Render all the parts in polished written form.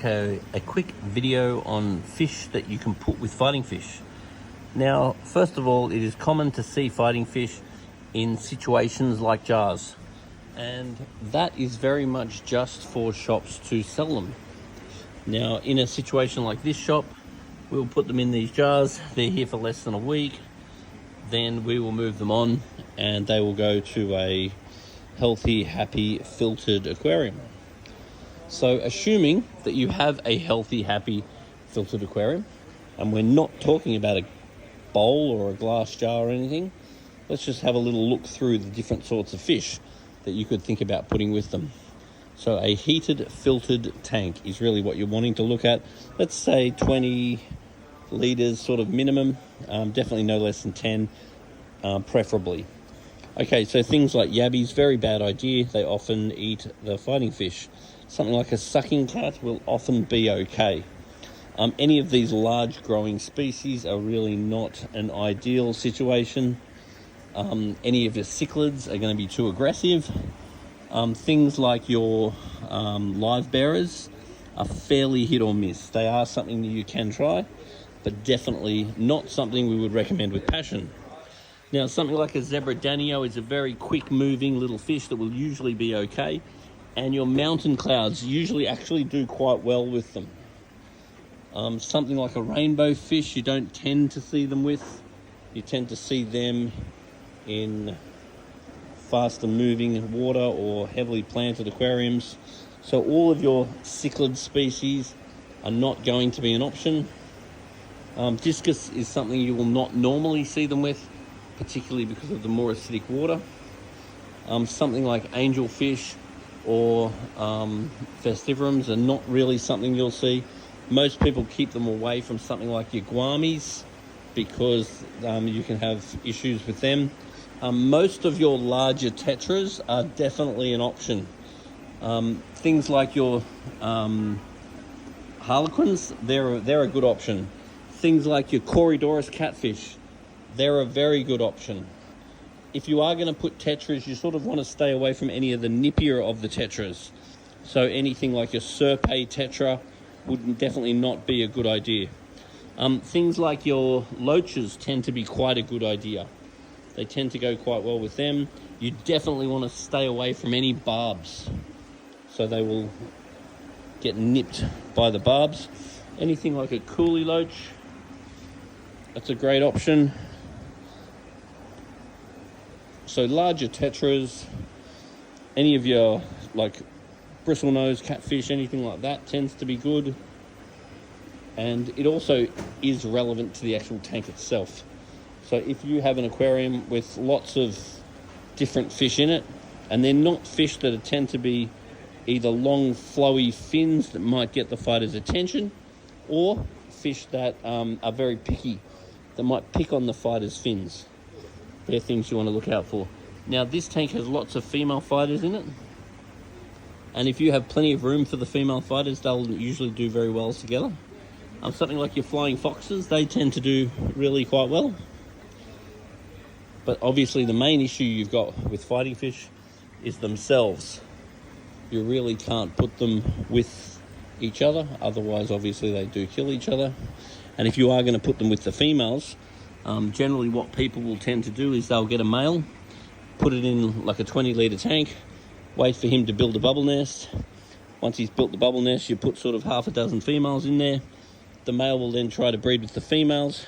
a quick video on fish that you can put with fighting fish. Now, first of all, it is common to see fighting fish in situations like jars, and that is very much just for shops to sell them. Now, in a situation like this shop, we'll put them in these jars. They're here for less than a week. Then we will move them on and they will go to a healthy, happy, filtered aquarium. So assuming that you have a healthy, happy, filtered aquarium, and we're not talking about a bowl or a glass jar or anything, let's just have a little look through the different sorts of fish that you could think about putting with them. So a heated, filtered tank is really what you're wanting to look at. Let's say 20 litres sort of minimum, definitely no less than 10, preferably. Okay, so things like yabbies, very bad idea. They often eat the fighting fish. Something like a sucking cat will often be okay. Any of these large growing species are really not an ideal situation. Any of your cichlids are going to be too aggressive. Things like your live bearers are fairly hit or miss. They are something that you can try, but definitely not something we would recommend with passion. Now, something like a zebra danio is a very quick moving little fish that will usually be okay, and your mountain clouds usually actually do quite well with them. Something like a rainbow fish, you don't tend to see them with. You tend to see them in faster moving water or heavily planted aquariums. So all of your cichlid species are not going to be an option. Discus is something you will not normally see them with, particularly because of the more acidic water. Something like angelfish or festivorums are not really something you'll see. Most people keep them away from something like your guamis because you can have issues with them. Most of your larger tetras are definitely an option. Things like your harlequins, they're a good option. Things like your Corydoras catfish, they're a very good option. If you are going to put tetras, you sort of want to stay away from any of the nippier of the tetras. So anything like your Serpae tetra would definitely not be a good idea. Things like your loaches tend to be quite a good idea. They tend to go quite well with them. You definitely want to stay away from any barbs, so they will get nipped by the barbs. Anything like a coolie loach, that's a great option. So larger tetras, any of your like bristlenose catfish, anything like that tends to be good. And it also is relevant to the actual tank itself. So if you have an aquarium with lots of different fish in it, and they're not fish that tend to be either long flowy fins that might get the fighter's attention, or fish that are very picky, that might pick on the fighter's fins. They're things you want to look out for. Now, this tank has lots of female fighters in it, and if you have plenty of room for the female fighters, they'll usually do very well together. Something like your flying foxes, they tend to do really quite well. But obviously the main issue you've got with fighting fish is themselves. You really can't put them with each other, otherwise obviously they do kill each other. And if you are going to put them with the females, generally what people will tend to do is they'll get a male, put it in like a 20-litre tank, wait for him to build a bubble nest. Once he's built the bubble nest, you put sort of half a dozen females in there. The male will then try to breed with the females,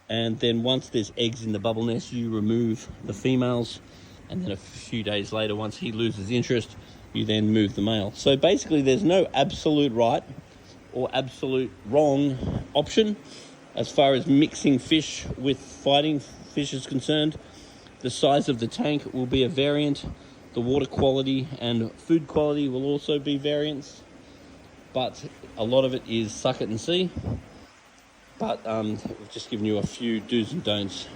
and then once there's eggs in the bubble nest, you remove the females, and then a few days later, once he loses interest, you then move the male. So basically there's no absolute right or absolute wrong option as far as mixing fish with fighting fish is concerned. The size of the tank will be a variant. The water quality and food quality will also be variants, but a lot of it is suck it and see. But we've just given you a few do's and don'ts.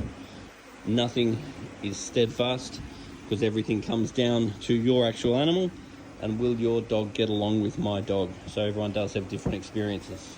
Nothing is steadfast because everything comes down to your actual animal and will your dog get along with my dog. So everyone does have different experiences.